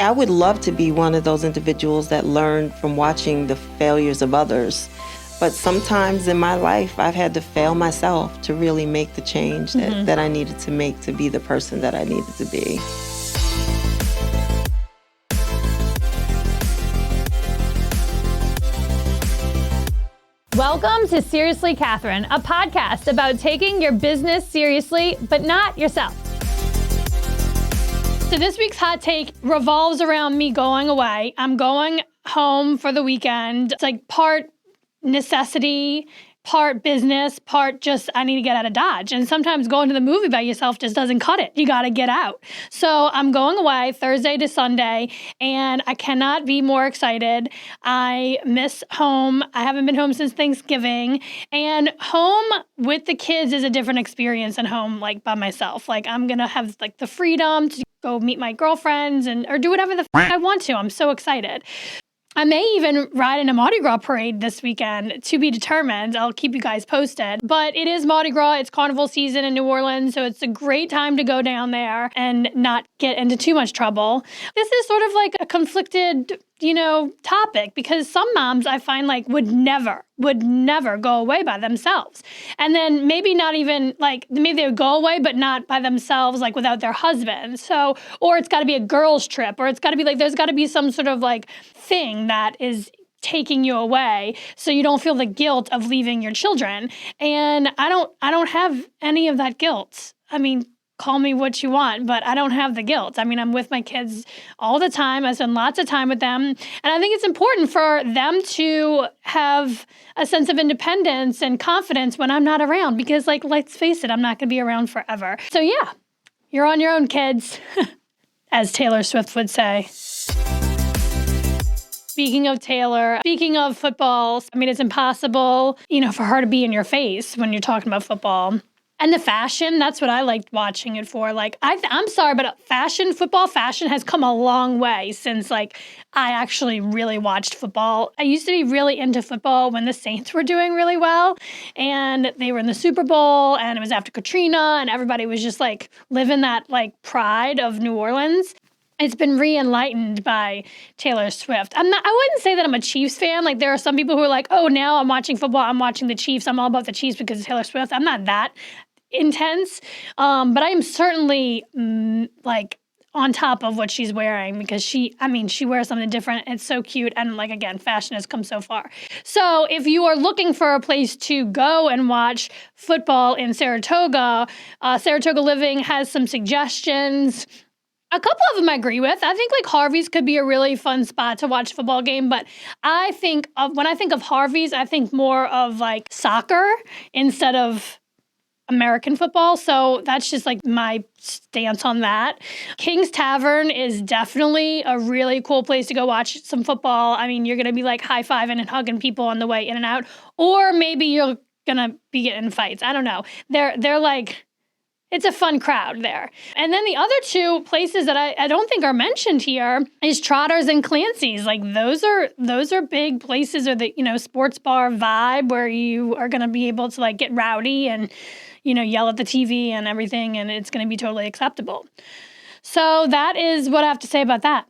I would love to be one of those individuals that learn from watching the failures of others. But sometimes in my life, I've had to fail myself to really make the change that I needed to make to be the person that I needed to be. Welcome to Seriously Catherine, a podcast about taking your business seriously, but not yourself. So this week's hot take revolves around me going away. I'm going home for the weekend. It's like part necessity, part business, part just I need to get out of Dodge. And sometimes going to the movie by yourself just doesn't cut it. You got to get out. So I'm going away Thursday to Sunday, and I cannot be more excited. I miss home. I haven't been home since Thanksgiving. And home with the kids is a different experience than home like by myself. Like I'm going to have like the freedom to go meet my girlfriends or do whatever the I want to. I'm so excited. I may even ride in a Mardi Gras parade this weekend, to be determined. I'll keep you guys posted. But it is Mardi Gras. It's carnival season in New Orleans, so it's a great time to go down there and not get into too much trouble. This is sort of like a conflicted, topic, because some moms I find like would never go away by themselves. And then maybe not even like, maybe they would go away, but not by themselves, like without their husband. So, or it's got to be a girls' trip, or it's got to be like, there's got to be some sort of like thing that is taking you away so you don't feel the guilt of leaving your children. And I don't have any of that guilt. I mean, call me what you want, but I don't have the guilt. I mean, I'm with my kids all the time. I spend lots of time with them. And I think it's important for them to have a sense of independence and confidence when I'm not around, because like, let's face it, I'm not going to be around forever. So yeah, you're on your own, kids, as Taylor Swift would say. Speaking of Taylor, speaking of football, I mean, it's impossible, for her to be in your face when you're talking about football. And the fashion, that's what I liked watching it for. Like, I'm sorry, but football fashion has come a long way since, like, I actually really watched football. I used to be really into football when the Saints were doing really well, and they were in the Super Bowl, and it was after Katrina, and everybody was just, like, living that, like, pride of New Orleans. It's been re-enlightened by Taylor Swift. I wouldn't say that I'm a Chiefs fan. Like, there are some people who are like, oh, now I'm watching football, I'm watching the Chiefs, I'm all about the Chiefs because of Taylor Swift. I'm not that intense, but I am certainly like on top of what she's wearing, because she wears something different. It's so cute. And like, again, fashion has come so far. So if you are looking for a place to go and watch football in Saratoga, Saratoga Living has some suggestions. A couple of them I agree with. I think like Harvey's could be a really fun spot to watch a football game, but when I think of Harvey's, I think more of like soccer instead of American football. So that's just like my stance on that. King's Tavern is definitely a really cool place to go watch some football. I mean, you're going to be like high-fiving and hugging people on the way in and out, or maybe you're going to be getting in fights. I don't know. They're like, it's a fun crowd there. And then the other two places that I don't think are mentioned here is Trotter's and Clancy's. Like those are big places, or the, sports bar vibe where you are going to be able to like get rowdy and, yell at the TV and everything, and it's going to be totally acceptable. So that is what I have to say about that.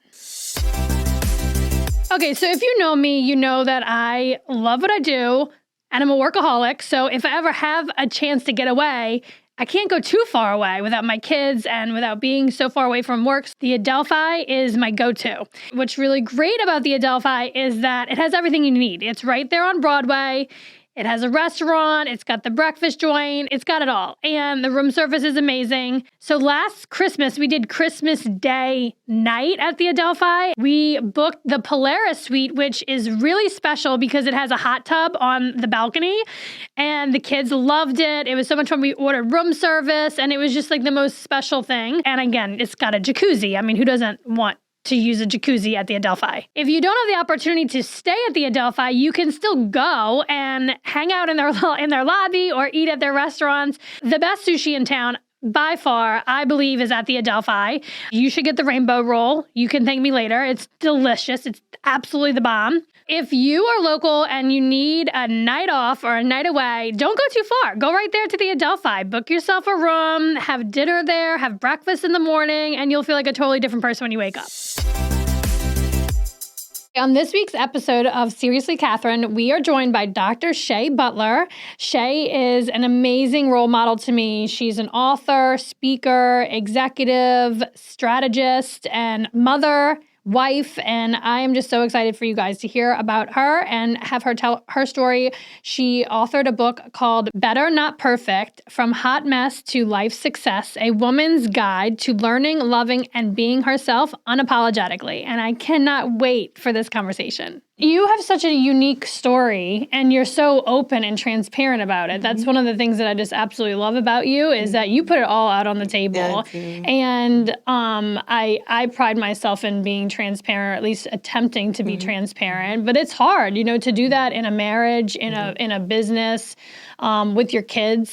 Okay, so if you know me, you know that I love what I do, and I'm a workaholic. So if I ever have a chance to get away, I can't go too far away without my kids and without being so far away from work. The Adelphi is my go-to. What's really great about the Adelphi is that it has everything you need. It's right there on Broadway. It has a restaurant, it's got the breakfast joint, it's got it all. And the room service is amazing. So last Christmas, we did Christmas Day night at the Adelphi. We booked the Polaris suite, which is really special because it has a hot tub on the balcony. And the kids loved it. It was so much fun. We ordered room service, and it was just like the most special thing. And again, it's got a jacuzzi. I mean, who doesn't want to use a jacuzzi at the Adelphi? If you don't have the opportunity to stay at the Adelphi, you can still go and hang out in their lobby or eat at their restaurants. The best sushi in town, by far, I believe, is at the Adelphi. You should get the rainbow roll. You can thank me later. It's delicious. It's absolutely the bomb. If you are local and you need a night off or a night away, don't go too far. Go right there to the Adelphi. Book yourself a room, have dinner there, have breakfast in the morning, and you'll feel like a totally different person when you wake up. On this week's episode of Seriously Catherine, we are joined by Dr. Shai Butler. Shai is an amazing role model to me. She's an author, speaker, executive, strategist, and mother, wife, and I am just so excited for you guys to hear about her and have her tell her story. She authored a book called Better Not Perfect: From Hot Mess to Life Success, a woman's guide to learning, loving, and being herself unapologetically. And I cannot wait for this conversation. You have such a unique story, and you're so open and transparent about it. That's one of the things that I just absolutely love about you, is that you put it all out on the table. And I pride myself in being transparent, or at least attempting to be transparent. But it's hard, to do that in a marriage, in a business, with your kids.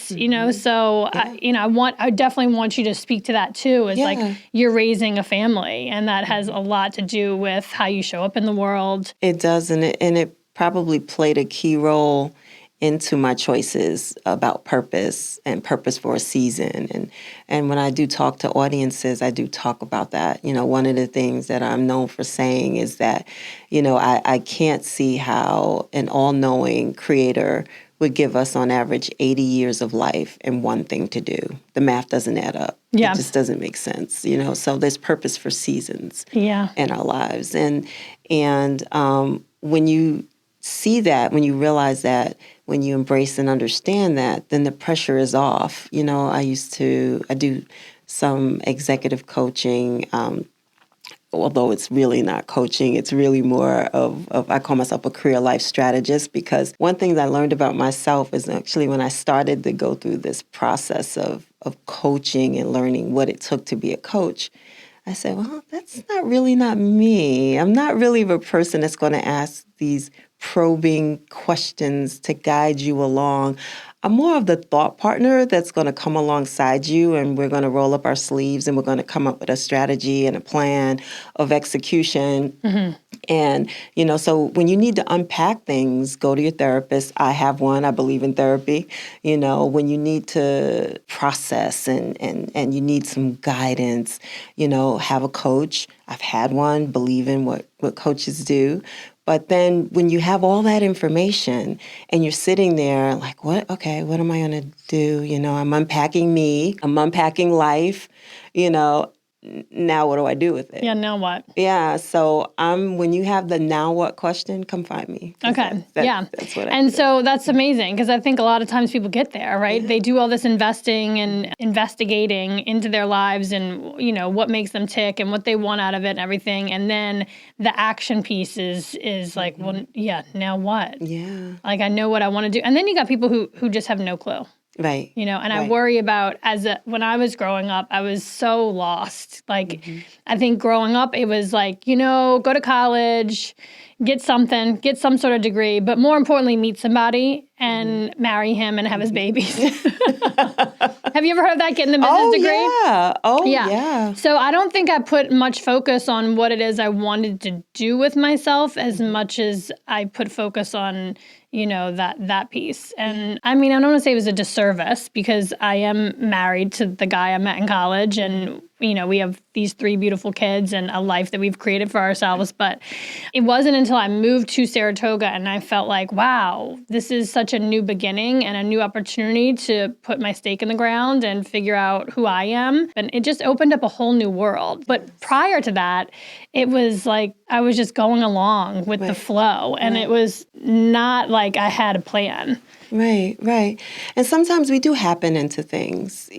So I definitely want you to speak to that too. It's like you're raising a family, and that has a lot to do with how you show up in the world. It does, and it probably played a key role into my choices about purpose and purpose for a season. And when I do talk to audiences, I do talk about that. One of the things that I'm known for saying is that, I can't see how an all-knowing creator would give us on average 80 years of life and one thing to do. The math doesn't add up. Yeah. It just doesn't make sense, So there's purpose for seasons in our lives. And when you see that, when you realize that, when you embrace and understand that, then the pressure is off. I do some executive coaching, although it's really not coaching, it's really more of I call myself a career life strategist, because one thing that I learned about myself is actually when I started to go through this process of coaching and learning what it took to be a coach, I said, well, that's not me. I'm not really the person that's going to ask these probing questions to guide you along. I'm more of the thought partner that's going to come alongside you, and we're going to roll up our sleeves and we're going to come up with a strategy and a plan of execution. And, so when you need to unpack things, go to your therapist. I have one. I believe in therapy. When you need to process and you need some guidance, have a coach. I've had one, believe in what coaches do. But then when you have all that information and you're sitting there like, what am I going to do? I'm unpacking me, I'm unpacking life, now what do I do with it? Yeah, now what? Yeah, so when you have the now what question, come find me. Okay, That's what I And do. so that's amazing, because I think a lot of times people get there, right? They do all this investing and investigating into their lives and, what makes them tick and what they want out of it and everything. And then the action piece is like, well, now what? Yeah. Like, I know what I want to do. And then you got people who just have no clue. Right. And right. I worry about, when I was growing up, I was so lost. Like, I think growing up, it was like, go to college, get some sort of degree, but more importantly, meet somebody and marry him and have his babies. Have you ever heard of that, getting the business degree? Yeah. So I don't think I put much focus on what it is I wanted to do with myself as much as I put focus on, that piece. And I mean, I don't want to say it was a disservice, because I am married to the guy I met in college, and we have these 3 beautiful kids and a life that we've created for ourselves. But it wasn't until I moved to Saratoga and I felt like, wow, this is such a new beginning and a new opportunity to put my stake in the ground and figure out who I am. And it just opened up a whole new world. But prior to that, it was like I was just going along with the flow. And it was not like I had a plan. Right. And sometimes we do happen into things,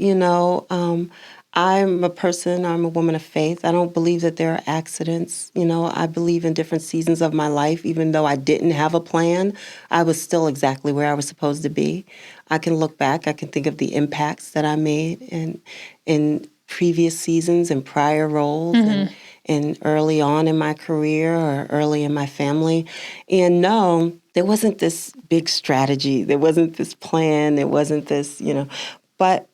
I'm a woman of faith. I don't believe that there are accidents. I believe in different seasons of my life. Even though I didn't have a plan, I was still exactly where I was supposed to be. I can look back. I can think of the impacts that I made in previous seasons and prior roles and early on in my career or early in my family. And no, there wasn't this big strategy. There wasn't this plan. There wasn't this, but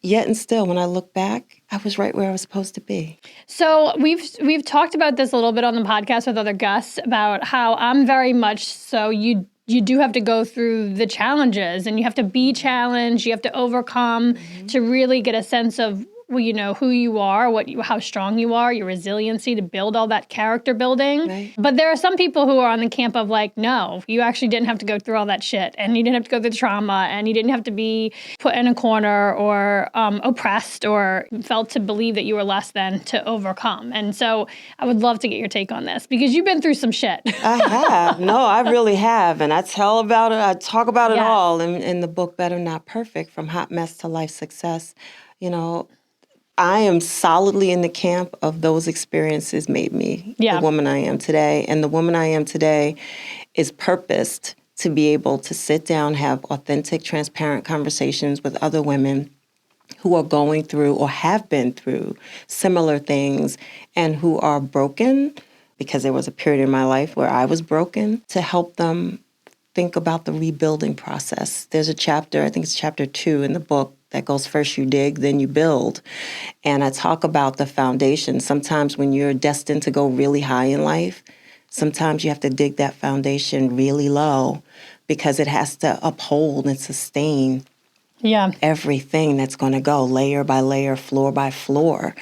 yet and still, when I look back, I was right where I was supposed to be. So we've talked about this a little bit on the podcast with other guests about how I'm very much so you do have to go through the challenges and you have to be challenged, you have to overcome to really get a sense of who you are, how strong you are, your resiliency to build all that character building. Right. But there are some people who are on the camp of like, no, you actually didn't have to go through all that shit, and you didn't have to go through the trauma, and you didn't have to be put in a corner or oppressed or felt to believe that you were less than to overcome. And so I would love to get your take on this because you've been through some shit. I have. No, I really have. And I tell about it. I talk about it all in the book, Better Not Perfect, From Hot Mess to Life Success. I am solidly in the camp of those experiences made me the woman I am today. And the woman I am today is purposed to be able to sit down, have authentic, transparent conversations with other women who are going through or have been through similar things and who are broken, because there was a period in my life where I was broken, to help them think about the rebuilding process. There's a chapter, I think it's chapter 2 in the book, that goes first you dig, then you build. And I talk about the foundation. Sometimes when you're destined to go really high in life, sometimes you have to dig that foundation really low because it has to uphold and sustain everything that's going to go layer by layer, floor by floor.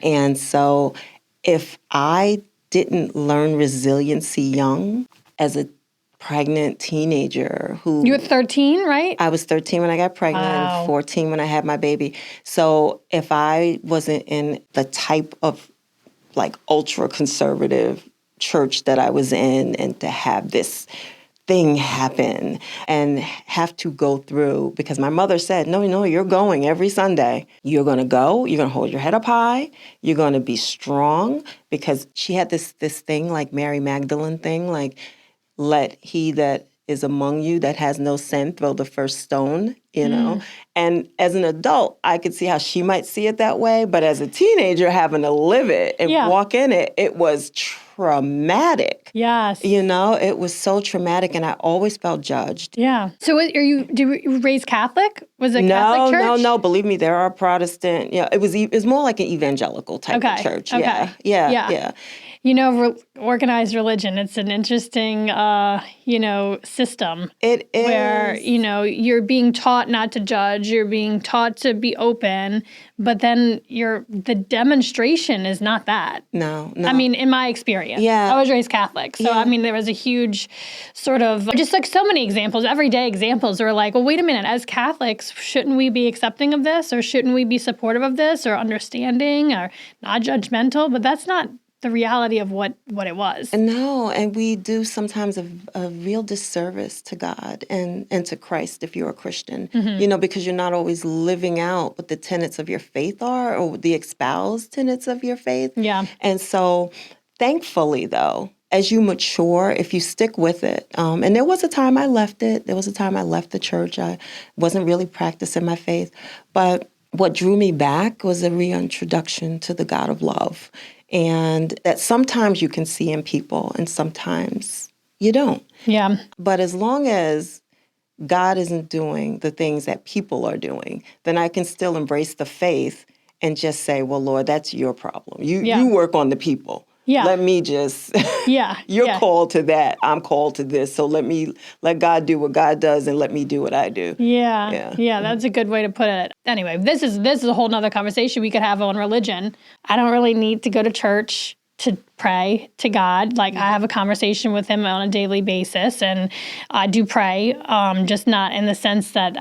And so if I didn't learn resiliency young as a pregnant teenager who... You were 13, right? I was 13 when I got pregnant, and 14 when I had my baby. So if I wasn't in the type of like ultra conservative church that I was in, and to have this thing happen and have to go through, because my mother said, no, you're going every Sunday. You're going to go. You're going to hold your head up high. You're going to be strong, because she had this thing like Mary Magdalene thing, like, let he that is among you that has no sin throw the first stone, And as an adult, I could see how she might see it that way. But as a teenager, having to live it and walk in it, it was traumatic. Yes. It was so traumatic, and I always felt judged. Yeah. So did you raise Catholic? Was it Catholic church? No. Believe me, there are Protestant. Yeah, it was more like an evangelical type of church. Okay. Yeah. Organized religion, it's an interesting, system. It is. Where, you're being taught not to judge, you're being taught to be open, but then the demonstration is not that. No. I mean, in my experience. Yeah. I was raised Catholic. So, I mean, there was a huge sort of, just like so many examples, everyday examples are like, well, wait a minute, as Catholics, shouldn't we be accepting of this? Or shouldn't we be supportive of this? Or understanding? Or not judgmental? But that's not the reality of what it was. No, and we do sometimes a real disservice to God and to Christ if you're a Christian, because you're not always living out what the tenets of your faith are, or the espoused tenets of your faith. Yeah. And so thankfully, though, as you mature, if you stick with it, and there was a time I left it. There was a time I left the church. I wasn't really practicing my faith. But what drew me back was a reintroduction to the God of love. And that sometimes you can see in people and sometimes you don't. Yeah. But as long as God isn't doing the things that people are doing, then I can still embrace the faith and just say, well, Lord, that's your problem. You work on the people. Yeah. Let me just, you're called to that. I'm called to this. So let God do what God does and let me do what I do. Yeah. That's a good way to put it. Anyway, this is a whole nother conversation we could have on religion. I don't really need to go to church to pray to God. Like, I have a conversation with him on a daily basis, and I do pray, just not in the sense that,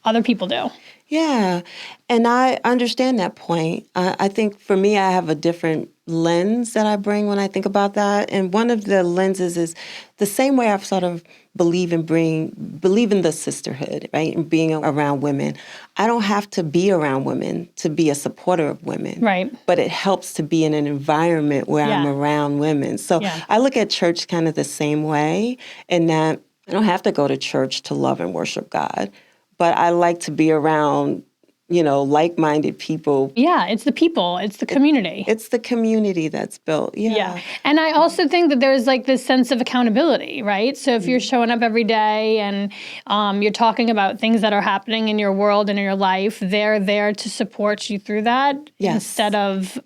other people do. Yeah. And I understand that point. I think for me, I have a different lens that I bring when I think about that. And one of the lenses is the same way I've sort of believe in the sisterhood, right? And being around women. I don't have to be around women to be a supporter of women. Right. But it helps to be in an environment where I'm around women. So I look at church kind of the same way, in that I don't have to go to church to love and worship God. But I like to be around, like-minded people. Yeah, it's the people. It's the community. It's the community that's built. Yeah. And I also think that there's like this sense of accountability, right? So if you're showing up every day and you're talking about things that are happening in your world and in your life, they're there to support you through that instead of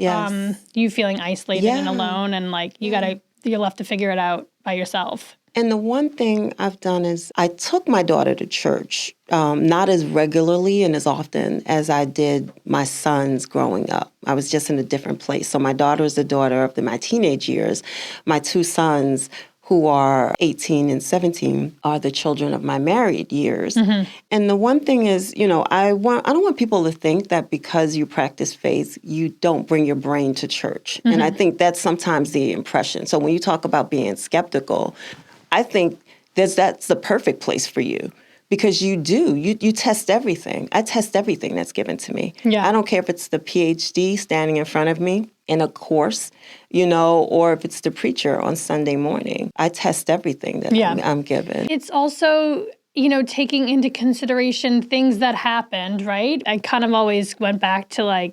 you feeling isolated and alone and like you'll have to figure it out by yourself. And the one thing I've done is I took my daughter to church, not as regularly and as often as I did my sons growing up. I was just in a different place. So my daughter is the daughter of my teenage years. My two sons, who are 18 and 17, are the children of my married years. And the one thing is, I don't want people to think that because you practice faith, you don't bring your brain to church. And I think that's sometimes the impression. So when you talk about being skeptical, I think that's the perfect place for you. Because you do. You test everything. I test everything that's given to me. Yeah. I don't care if it's the PhD standing in front of me in a course, or if it's the preacher on Sunday morning. I test everything that I'm given. It's also, taking into consideration things that happened, right? I kind of always went back to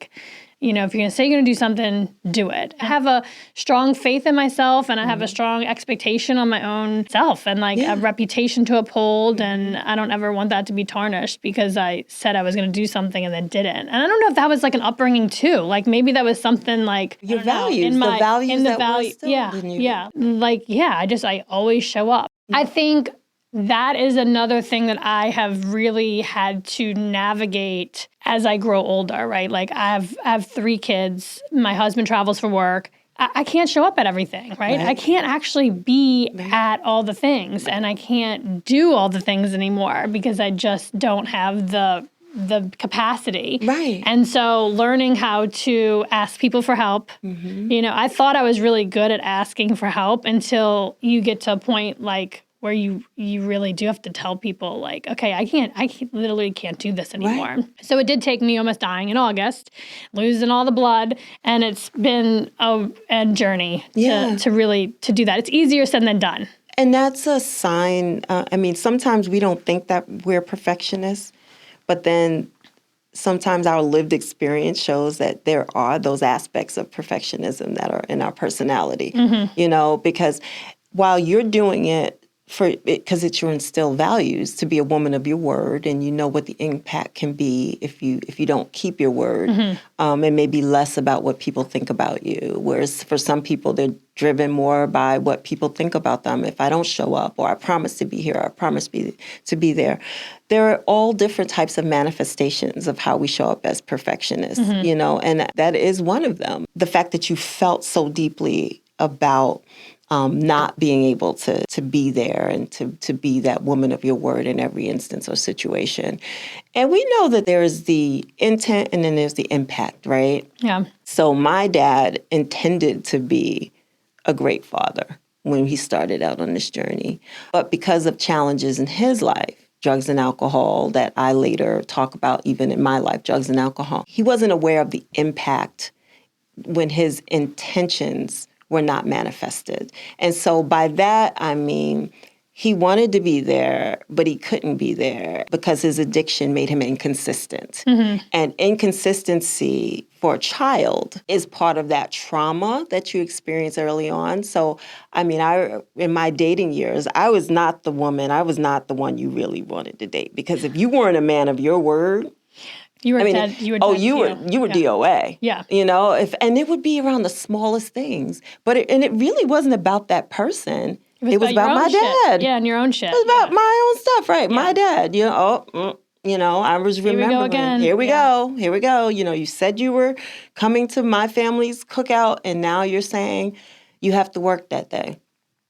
if you're going to say you're going to do something, do it. I have a strong faith in myself, and I have a strong expectation on my own self and a reputation to uphold. And I don't ever want that to be tarnished because I said I was going to do something and then didn't. And I don't know if that was an upbringing too. Maybe that was something your values, the values that were instilled in you. I always show up. I think that is another thing that I have really had to navigate as I grow older, right? I have 3 kids. My husband travels for work. I can't show up at everything, right? I can't actually be at all the things, and I can't do all the things anymore because I just don't have the capacity. Right. And so learning how to ask people for help, I thought I was really good at asking for help until you get to a point where you really do have to tell people okay, I literally can't do this anymore. Right. So it did take me almost dying in August, losing all the blood, and it's been a journey to really do that. It's easier said than done. And that's a sign. Sometimes we don't think that we're perfectionists, but then sometimes our lived experience shows that there are those aspects of perfectionism that are in our personality, because while you're doing it, because it's your instilled values to be a woman of your word, and you know what the impact can be if you don't keep your word, and maybe less about what people think about you. Whereas for some people, they're driven more by what people think about them. If I don't show up, or I promise to be here, or I promise to be there. There are all different types of manifestations of how we show up as perfectionists, and that is one of them. The fact that you felt so deeply about not being able to be there and to be that woman of your word in every instance or situation. And we know that there is the intent and then there's the impact, right? Yeah. So my dad intended to be a great father when he started out on this journey. But because of challenges in his life, drugs and alcohol that I later talk about even in my life, drugs and alcohol, he wasn't aware of the impact when his intentions were not manifested. And so by that, I mean, he wanted to be there, but he couldn't be there because his addiction made him inconsistent. And inconsistency for a child is part of that trauma that you experience early on. So, in my dating years, I was not the one you really wanted to date. Because if you weren't a man of your word, you were dead. You were DOA. Yeah. And it would be around the smallest things. But it really wasn't about that person. It was about my dad. Yeah, and your own shit. It was about my own stuff, right? Yeah. My dad. I was remembering. Here we go again. Here we go. You said you were coming to my family's cookout, and now you're saying you have to work that day.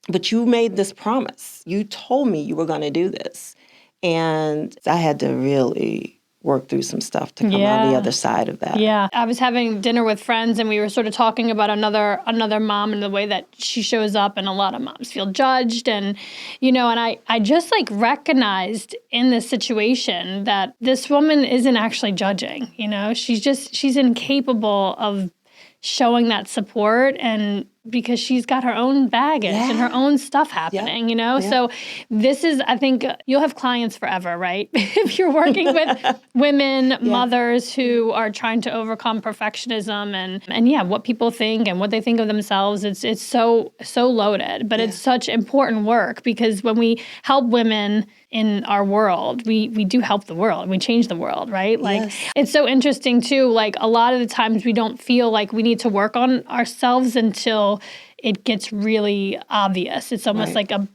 But you made this promise. You told me you were going to do this. And I had to really work through some stuff to come out the other side of that. Yeah. I was having dinner with friends, and we were sort of talking about another mom and the way that she shows up, and a lot of moms feel judged. And, and I just recognized in this situation that this woman isn't actually judging, she's incapable of showing that support, and because she's got her own baggage and her own stuff happening, So this is, I think, you'll have clients forever, right? If you're working with women, mothers who are trying to overcome perfectionism and what people think and what they think of themselves, it's so loaded, but it's such important work, because when we help women in our world, we do help the world. We change the world, right? It's so interesting too. A lot of the times we don't feel like we need to work on ourselves until it gets really obvious. It's almost Right. like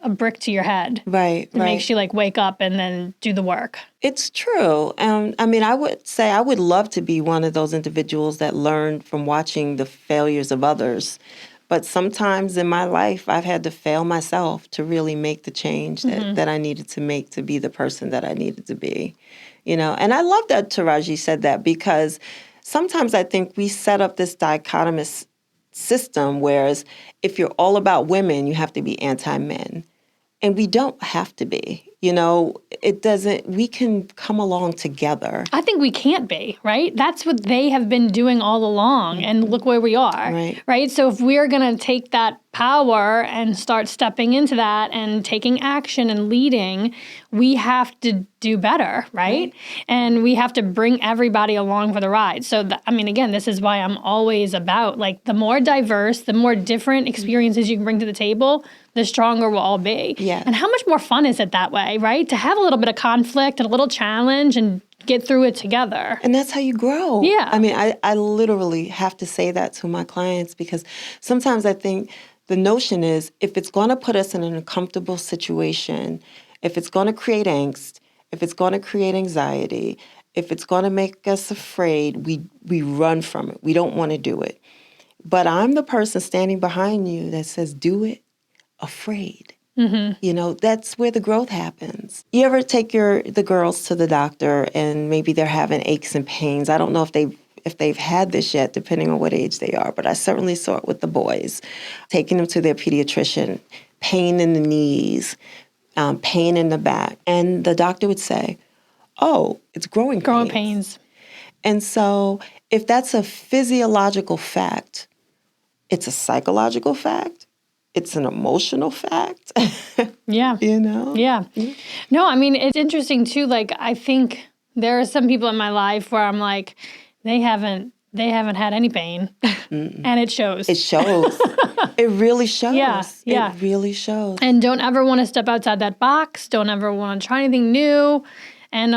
a brick to your head. Right, It makes you like wake up and then do the work. It's true. I mean, I would say I would love to be one of those individuals that learn from watching the failures of others. But sometimes in my life, I've had to fail myself to really make the change that I needed to make to be the person that I needed to be. And I love that Taraji said that, because sometimes I think we set up this dichotomous system, whereas if you're all about women, you have to be anti-men. And we don't have to be. It doesn't, we can come along together. I think we can't be, right? That's what they have been doing all along. And look where we are, right? So if we're going to take that power and start stepping into that and taking action and leading, we have to do better, right? And we have to bring everybody along for the ride. So, again, this is why I'm always about, like, the more diverse, the more different experiences you can bring to the table, the stronger we'll all be. Yeah. And how much more fun is it that way, right? To have a little bit of conflict and a little challenge and get through it together. And that's how you grow. Yeah. I literally have to say that to my clients, because sometimes I think the notion is, if it's going to put us in an uncomfortable situation, if it's going to create angst, if it's going to create anxiety, if it's going to make us afraid, we run from it. We don't want to do it. But I'm the person standing behind you that says, do it afraid. That's where the growth happens. You ever take the girls to the doctor and maybe they're having aches and pains? I don't know if they've had this yet, depending on what age they are, but I certainly saw it with the boys. Taking them to their pediatrician, pain in the knees, pain in the back. And the doctor would say, oh, it's growing pains. Growing pains. And so if that's a physiological fact, it's a psychological fact, it's an emotional fact. Yeah. Yeah. No, it's interesting too. Like, I think there are some people in my life where I'm like, they haven't had any pain. And it shows. It shows. It really shows. Yeah. It really shows. And don't ever want to step outside that box. Don't ever want to try anything new. And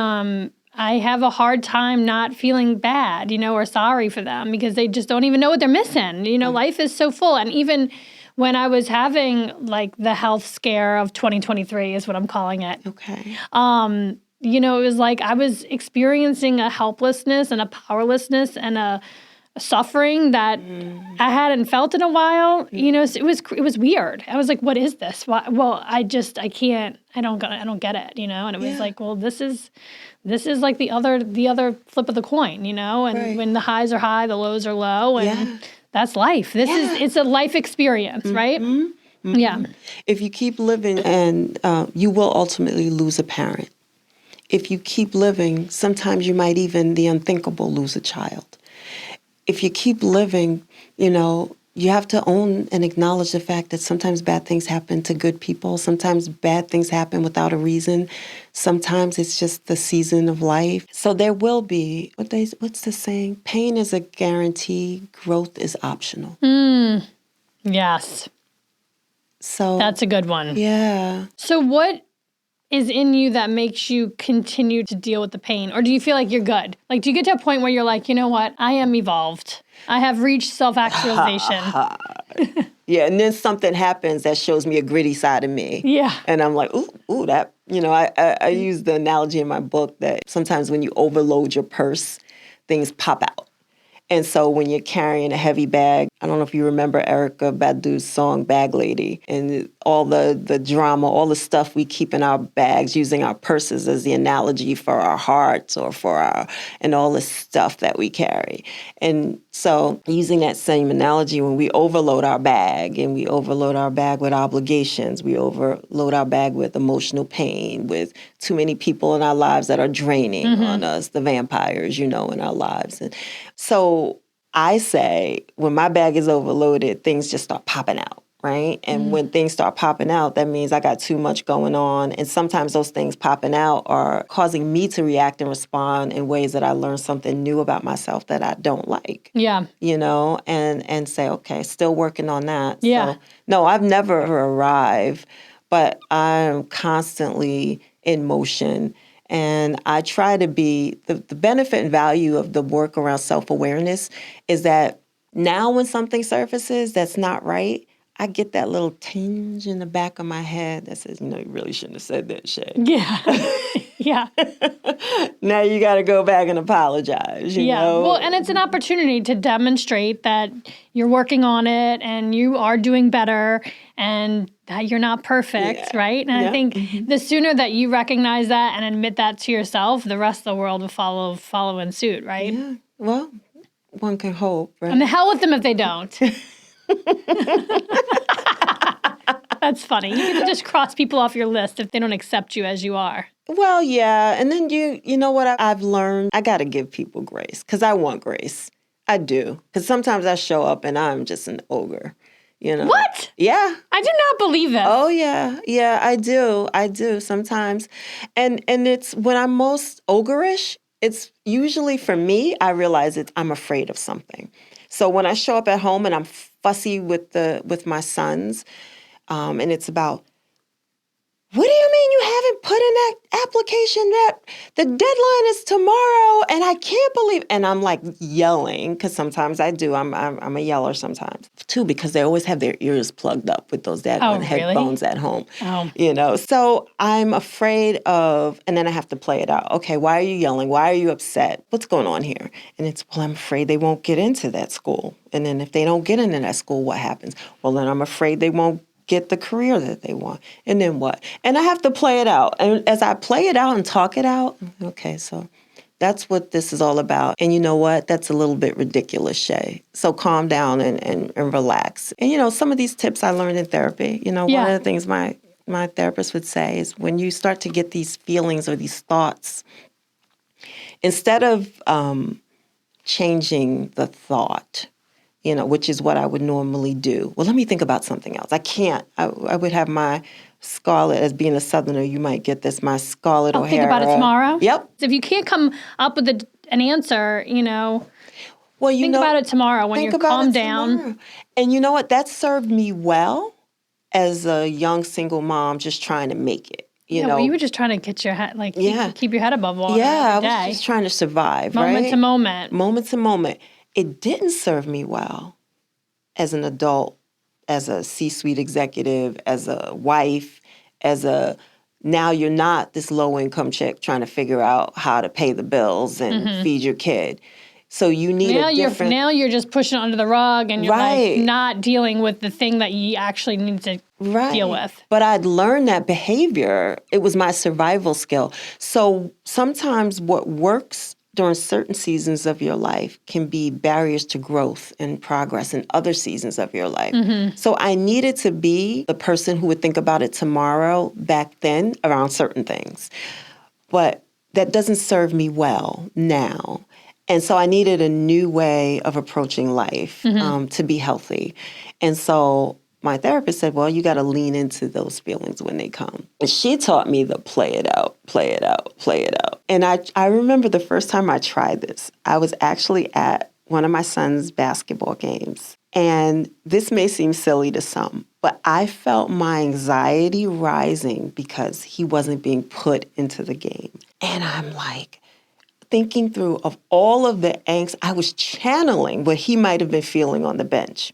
I have a hard time not feeling bad, or sorry for them, because they just don't even know what they're missing. Life is so full. And even when I was having, like, the health scare of 2023 is what I'm calling it. Okay. It was like I was experiencing a helplessness and a powerlessness and a suffering that I hadn't felt in a while. So it was weird. I was like, what is this? Why? Well, I don't get it, and it was like, well, this is like the other flip of the coin, and when the highs are high, the lows are low, and that's life. It's a life experience, right? Yeah. If you keep living, and you will ultimately lose a parent. If you keep living, sometimes you might even, the unthinkable, lose a child. If you keep living, you have to own and acknowledge the fact that sometimes bad things happen to good people. Sometimes bad things happen without a reason. Sometimes it's just the season of life. So there will be, what's the saying? Pain is a guarantee, growth is optional. Yes. So that's a good one. Yeah. So what is in you that makes you continue to deal with the pain? Or do you feel like you're good? Like, do you get to a point where you're like, you know what? I am evolved. I have reached self-actualization. Yeah, and then something happens that shows me a gritty side of me. Yeah. And I'm like, ooh, that, I use the analogy in my book that sometimes when you overload your purse, things pop out. And so when you're carrying a heavy bag, I don't know if you remember Erykah Badu's song, Bag Lady, and all the drama, all the stuff we keep in our bags, using our purses as the analogy for our hearts or and all the stuff that we carry. And so using that same analogy, when we overload our bag, and we overload our bag with obligations, we overload our bag with emotional pain, with too many people in our lives that are draining on us, the vampires, in our lives. And so I say, when my bag is overloaded, things just start popping out, right? And when things start popping out, that means I got too much going on. And sometimes those things popping out are causing me to react and respond in ways that I learn something new about myself that I don't like. Yeah. And say, okay, still working on that. Yeah. So, no, I've never arrived, but I'm constantly in motion. And I try to be, the benefit and value of the work around self-awareness is that Now when something surfaces that's not right, I get that little tinge in the back of my head that says, you really shouldn't have said that, Shay. Yeah. Yeah. Now you got to go back and apologize, you know? Well, and it's an opportunity to demonstrate that you're working on it and you are doing better and that you're not perfect, right? And I think the sooner that you recognize that and admit that to yourself, the rest of the world will follow in suit, right? Yeah. Well, one can hope, right? And the hell with them if they don't. That's funny. You can just cross people off your list if they don't accept you as you are. Well, yeah. And then you know what I've learned? I got to give people grace because I want grace. I do. Because sometimes I show up and I'm just an ogre, What? Yeah. I do not believe this. Oh, yeah. Yeah, I do. I do sometimes. And it's when I'm most ogreish, it's usually for me, I realize I'm afraid of something. So when I show up at home and I'm fussy with my sons, and it's about, what do you mean you haven't put in that application? That the deadline is tomorrow, and I can't believe. And I'm like yelling because sometimes I do. I'm a yeller sometimes too because they always have their ears plugged up with those headphones at home. Oh. So I'm afraid of, and then I have to play it out. Okay, why are you yelling? Why are you upset? What's going on here? And it's, well, I'm afraid they won't get into that school. And then if they don't get into that school, what happens? Well, then I'm afraid they won't get the career that they want. And then what? And I have to play it out. And as I play it out and talk it out, okay, so that's what this is all about. And you know what? That's a little bit ridiculous, Shay. So calm down and relax. And, some of these tips I learned in therapy, one of the things my therapist would say is when you start to get these feelings or these thoughts, instead of changing the thought, which is what I would normally do. Well, let me think about something else. I can't. I would have my Scarlett, as being a Southerner, you might get this, my Scarlett O'Hara. Think about it tomorrow? Yep. If you can't come up with an answer, well, think about it tomorrow when you're calmed down. Tomorrow. And you know what? That served me well as a young single mom just trying to make it. Well, you were just trying to get your head, keep your head above water every day. I was just trying to survive, Moment to moment. Moment to moment. It didn't serve me well as an adult, as a C-suite executive, as a wife, now you're not this low-income chick trying to figure out how to pay the bills and feed your kid. So you need a different... Now you're just pushing it under the rug and you're not dealing with the thing that you actually need to deal with. But I'd learned that behavior. It was my survival skill. So sometimes what works during certain seasons of your life can be barriers to growth and progress in other seasons of your life. So I needed to be the person who would think about it tomorrow back then around certain things. But that doesn't serve me well now. And so I needed a new way of approaching life to be healthy. And so my therapist said, well, you got to lean into those feelings when they come. And she taught me to play it out, play it out, play it out. And I remember the first time I tried this, I was actually at one of my son's basketball games. And this may seem silly to some, but I felt my anxiety rising because he wasn't being put into the game. And I'm like, thinking through of all of the angst, I was channeling what he might have been feeling on the bench.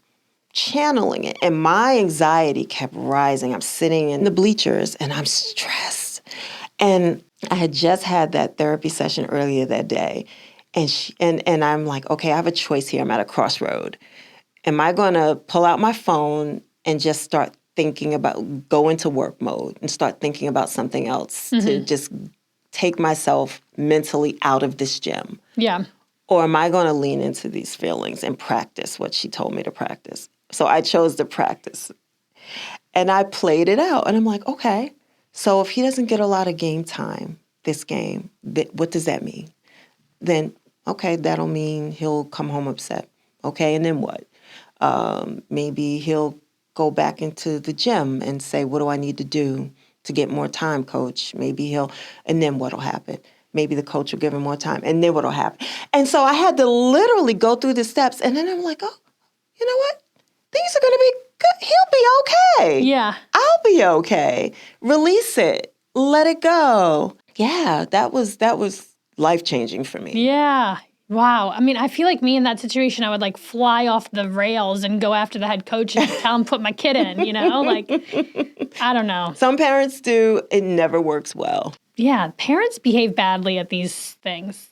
Channeling it. And my anxiety kept rising. I'm sitting in the bleachers and I'm stressed. And I had just had that therapy session earlier that day. And I'm like, okay, I have a choice here. I'm at a crossroad. Am I going to pull out my phone and just start thinking about, go into work mode and start thinking about something else to just take myself mentally out of this gym? Yeah. Or am I going to lean into these feelings and practice what she told me to practice? So I chose to practice. And I played it out. And I'm like, okay, so if he doesn't get a lot of game time this game, what does that mean? Then, okay, that'll mean he'll come home upset. Okay, and then what? Maybe he'll go back into the gym and say, what do I need to do to get more time, coach? Maybe and then what'll happen? Maybe the coach will give him more time, and then what'll happen? And so I had to literally go through the steps, and then I'm like, oh, you know what? Things are going to be good. He'll be okay. Yeah. I'll be okay. Release it. Let it go. Yeah, that was life-changing for me. Yeah. Wow. I mean, I feel like me in that situation, I would like fly off the rails and go after the head coach and tell him put my kid in, Like, I don't know. Some parents do. It never works well. Yeah, parents behave badly at these things.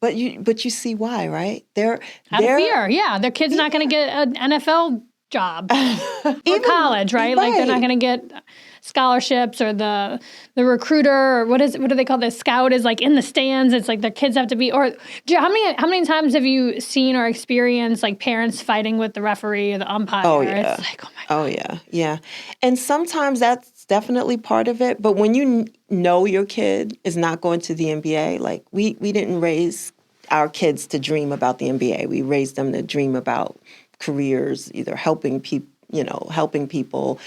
But you see why, right? Out of fear, yeah. Their kid's not going to get an NFL job or college, right? Like they're not going to get scholarships, or the recruiter, or what do they call this? Scout is like in the stands. It's like their kids have to be. Or how many times have you seen or experienced like parents fighting with the referee or the umpire? Oh yeah. It's like, oh my God. Oh yeah. And sometimes that's definitely part of it. But when you know your kid is not going to the NBA, like we didn't raise our kids to dream about the NBA. We raised them to dream about careers, either helping people,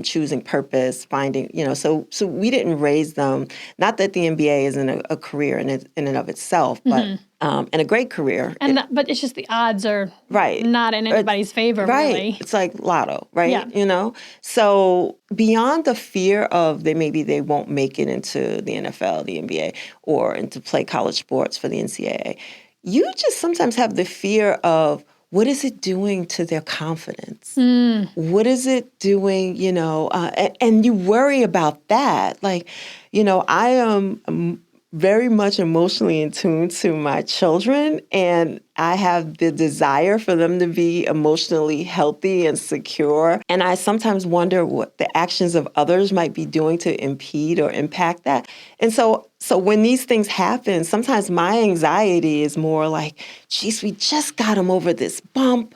choosing purpose, finding, so we didn't raise them. Not that the NBA isn't a career in and of itself, but and a great career. But it's just the odds are right, not in anybody's favor, right. Really. It's like lotto, right? Yeah. So beyond the fear of they won't make it into the NFL, the NBA, or into play college sports for the NCAA, you just sometimes have the fear of, what is it doing to their confidence? What is it doing, and you worry about that. Like, I am very much emotionally in tune to my children, and I have the desire for them to be emotionally healthy and secure. And I sometimes wonder what the actions of others might be doing to impede or impact that. And so when these things happen, sometimes my anxiety is more like, geez, we just got them over this bump,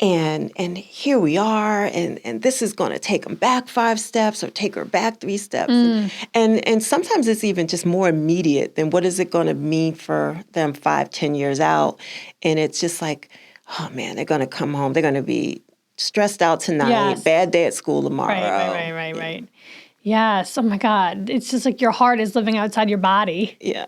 and here we are, and this is going to take them back 5 steps or take her back 3 steps. And sometimes it's even just more immediate than what is it going to mean for them 5-10 years out. And it's just like, oh man, they're going to come home. They're going to be stressed out tonight. Yes. Bad day at school tomorrow. Right. Yes. Oh my God. It's just like your heart is living outside your body. Yeah.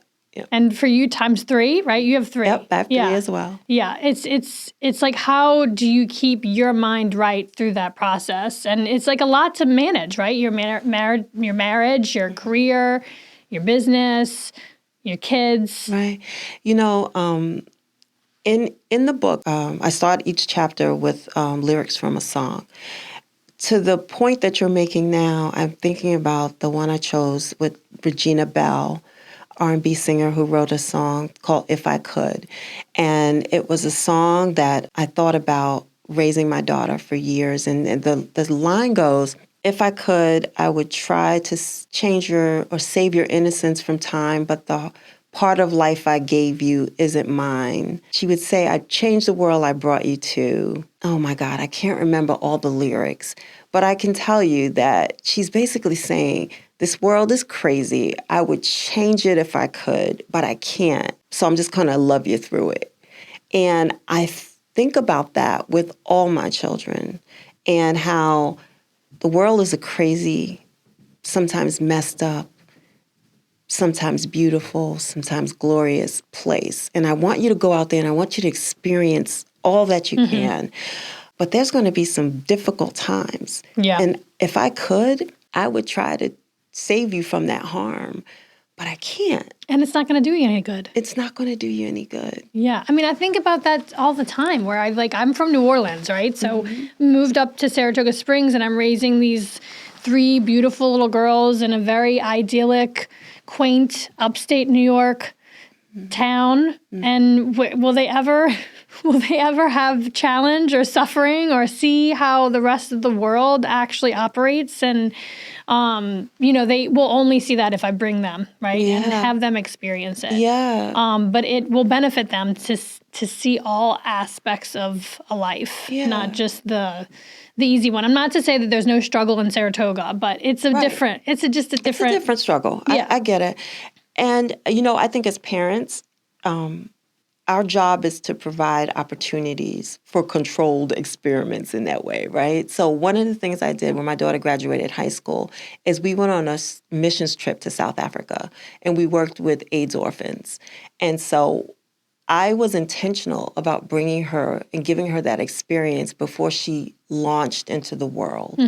And for you, times 3, right? You have 3. Yep, I have 3 as well. Yeah. It's like, how do you keep your mind right through that process? And it's like a lot to manage, right? Your marriage, your career, your business, your kids. Right. In the book, I start each chapter with lyrics from a song. To the point that you're making now, I'm thinking about the one I chose with Regina Bell, R&B singer who wrote a song called If I Could. And it was a song that I thought about raising my daughter for years. And the line goes, if I could, I would try to change or save your innocence from time, but the part of life I gave you isn't mine. She would say, I'd change the world I brought you to. Oh my God, I can't remember all the lyrics, but I can tell you that she's basically saying, this world is crazy. I would change it if I could, but I can't. So I'm just going to love you through it. And I think about that with all my children, and how the world is a crazy, sometimes messed up, sometimes beautiful, sometimes glorious place. And I want you to go out there and I want you to experience all that you can. But there's going to be some difficult times. Yeah. And if I could, I would try to save you from that harm. But I can't. And it's not going to do you any good. It's not going to do you any good. Yeah. I mean, I think about that all the time, where I'm from New Orleans, right? So moved up to Saratoga Springs, and I'm raising these 3 beautiful little girls in a very idyllic, quaint, upstate New York town. And will they ever have challenge or suffering, or see how the rest of the world actually operates? And they will only see that if I bring them, right? Yeah. And have them experience it. Yeah. But it will benefit them to see all aspects of a life, not just the easy one. I'm not to say that there's no struggle in Saratoga, but it's a different. It's a different struggle. Yeah. I get it. And I think as parents, our job is to provide opportunities for controlled experiments in that way, right? So one of the things I did when my daughter graduated high school is we went on a missions trip to South Africa, and we worked with AIDS orphans. And so I was intentional about bringing her and giving her that experience before she launched into the world.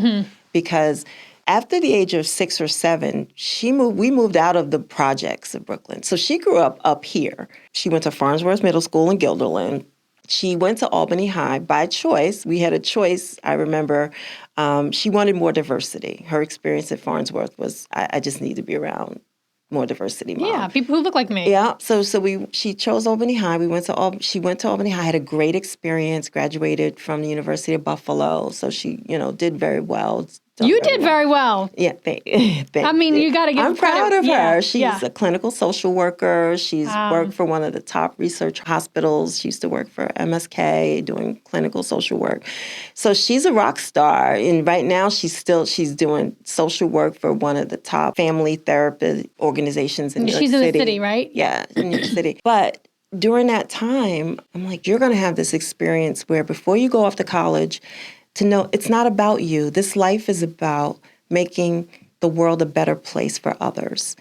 Because after the age of 6 or 7, we moved out of the projects of Brooklyn. So she grew up here. She went to Farnsworth Middle School in Guilderland. She went to Albany High by choice. We had a choice. I remember she wanted more diversity. Her experience at Farnsworth was, I just need to be around more diversity, Mom. Yeah, people who look like me. Yeah, so she chose Albany High. She went to Albany High, had a great experience, graduated from the University of Buffalo. So she, did very well. You did very well. Yeah, thank I mean, you got to give I'm credit. proud of Yeah, her. She's a clinical social worker. She's worked for one of the top research hospitals. She used to work for MSK doing clinical social work. So she's a rock star. And right now she's doing social work for one of the top family therapy organizations in New York City. She's in the city, right? Yeah, in New York City. But during that time, I'm like, you're going to have this experience where before you go off to college, to know it's not about you. This life is about making the world a better place for others.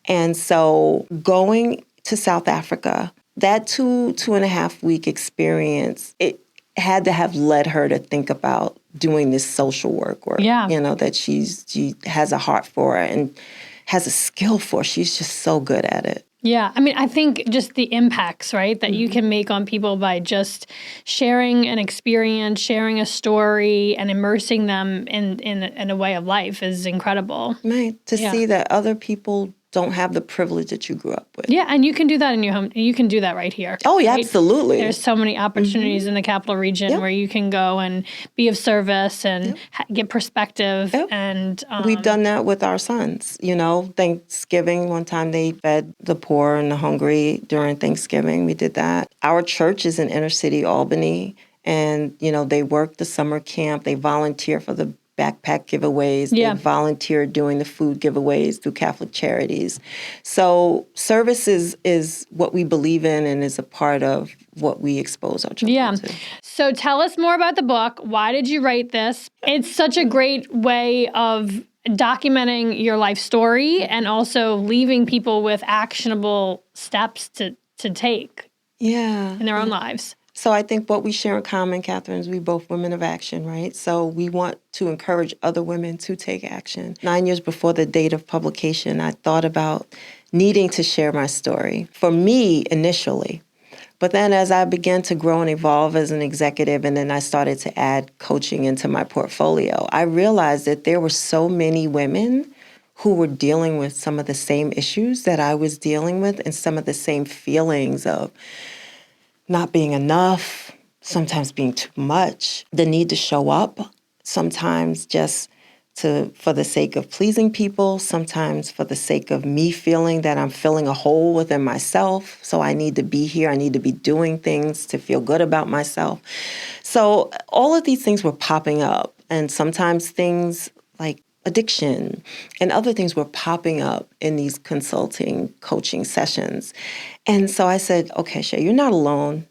And so going to South Africa, that 2.5 week experience, it had to have led her to think about doing this social work that she has a heart for and has a skill for. She's just so good at it. Yeah. I mean, I think just the impacts, right, that you can make on people by just sharing an experience, sharing a story, and immersing them in a way of life is incredible. Right. To see that other people don't have the privilege that you grew up with. Yeah, and you can do that in your home. You can do that right here. Oh, yeah, right? absolutely. There's so many opportunities in the capital region where you can go and be of service and get perspective. Yep. And we've done that with our sons. Thanksgiving, one time they fed the poor and the hungry during Thanksgiving. We did that. Our church is in inner city Albany, and, they work the summer camp. They volunteer for the backpack giveaways. They volunteer doing the food giveaways through Catholic Charities. So service is what we believe in and is a part of what we expose our children to. So tell us more about the book. Why did you write this? It's such a great way of documenting your life story and also leaving people with actionable steps to take in their own lives. So I think what we share in common, Catherine, is we both women of action, right? So we want to encourage other women to take action. 9 years before the date of publication, I thought about needing to share my story. For me, initially. But then as I began to grow and evolve as an executive, and then I started to add coaching into my portfolio, I realized that there were so many women who were dealing with some of the same issues that I was dealing with and some of the same feelings of not being enough, sometimes being too much, the need to show up, sometimes just for the sake of pleasing people, sometimes for the sake of me feeling that I'm filling a hole within myself. So I need to be here. I need to be doing things to feel good about myself. So all of these things were popping up. And sometimes things like addiction and other things were popping up in these consulting coaching sessions. And so I said, okay, Shai, you're not alone,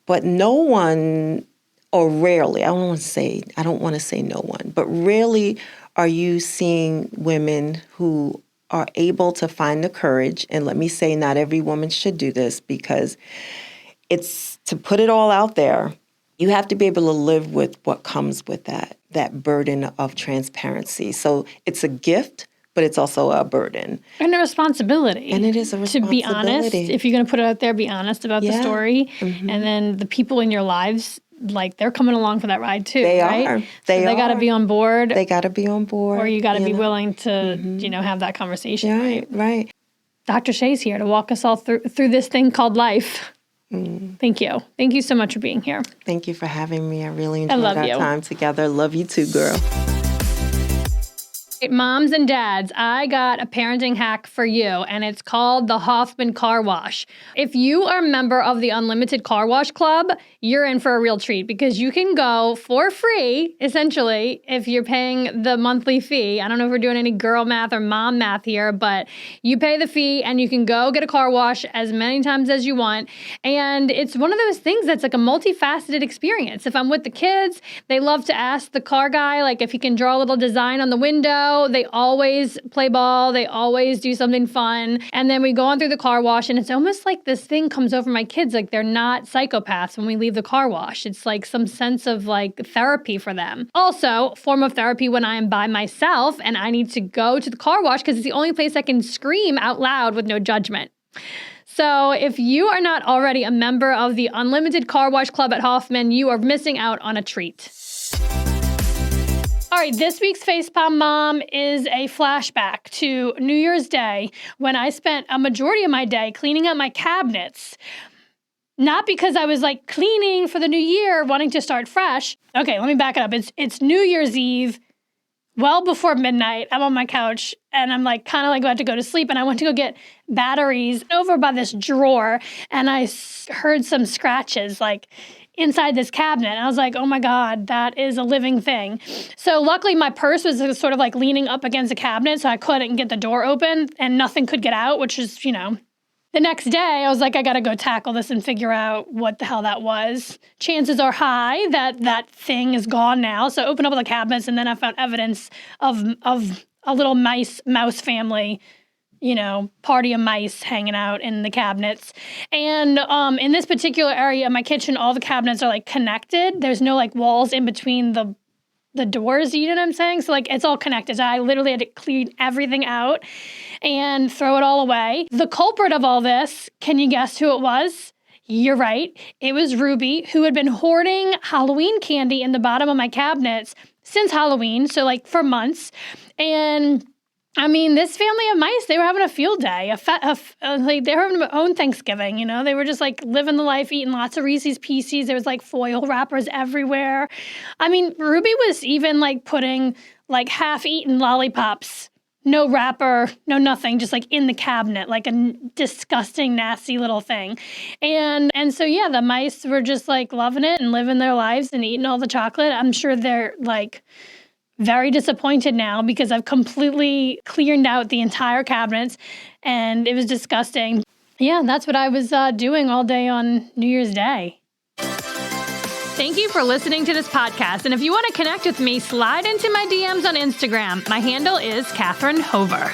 but no one, or rarely, I don't want to say no one, but rarely are you seeing women who are able to find the courage. And let me say, not every woman should do this because it's to put it all out there. You have to be able to live with what comes with that burden of transparency. So it's a gift, but it's also a burden. And a responsibility. And it is a responsibility. To be honest, if you're going to put it out there, be honest about the story. Mm-hmm. And then the people in your lives, like, they're coming along for that ride too, they right? Are. They got to be on board. They got to be on board. Or you got to be willing to, have that conversation. Right. Dr. Shai's here to walk us all through this thing called life. Thank you. Thank you so much for being here. Thank you for having me. I really enjoyed our time together. Love you too, girl. Moms and dads, I got a parenting hack for you, and it's called the Hoffman Car Wash. If you are a member of the Unlimited Car Wash Club, you're in for a real treat because you can go for free, essentially, if you're paying the monthly fee. I don't know if we're doing any girl math or mom math here, but you pay the fee and you can go get a car wash as many times as you want. And it's one of those things that's like a multifaceted experience. If I'm with the kids, they love to ask the car guy, like, if he can draw a little design on the window. go. They always play ball. They always do something fun. And then we go on through the car wash, and it's almost like this thing comes over my kids. Like they're not psychopaths when we leave the car wash. It's like some sense of like therapy for them. Also, form of therapy when I am by myself and I need to go to the car wash because it's the only place I can scream out loud with no judgment. So if you are not already a member of the Unlimited Car Wash Club at Hoffman, you are missing out on a treat. All right, this week's Facepalm Mom is a flashback to New Year's Day when I spent a majority of my day cleaning out my cabinets. Not because I was like cleaning for the new year, wanting to start fresh. Okay, let me back it up. It's New Year's Eve, well before midnight. I'm on my couch and I'm like kind of like about to go to sleep, and I went to go get batteries over by this drawer, and I heard some scratches like inside this cabinet. And I was like, oh my God, that is a living thing. So luckily my purse was sort of like leaning up against the cabinet, so I couldn't get the door open and nothing could get out, which is, the next day I was like, I got to go tackle this and figure out what the hell that was. Chances are high that that thing is gone now. So I opened up the cabinets, and then I found evidence of a little mouse family, party of mice hanging out in the cabinets. And in this particular area of my kitchen, all the cabinets are like connected. There's no like walls in between the doors, you know what I'm saying? So like it's all connected. So I literally had to clean everything out and throw it all away. The culprit of all this, can you guess who it was? You're right. It was Ruby, who had been hoarding Halloween candy in the bottom of my cabinets since Halloween, so like for months. And I mean, this family of mice, they were having a field day. Like they were having their own Thanksgiving, They were just like living the life, eating lots of Reese's Pieces. There was like foil wrappers everywhere. I mean, Ruby was even like putting like half-eaten lollipops, no wrapper, no nothing, just like in the cabinet, like a disgusting, nasty little thing. And so, yeah, the mice were just like loving it and living their lives and eating all the chocolate. I'm sure they're like very disappointed now because I've completely cleared out the entire cabinets and it was disgusting. Yeah, that's what I was doing all day on New Year's Day. Thank you for listening to this podcast. And if you want to connect with me, slide into my DMs on Instagram. My handle is Catherine Hover.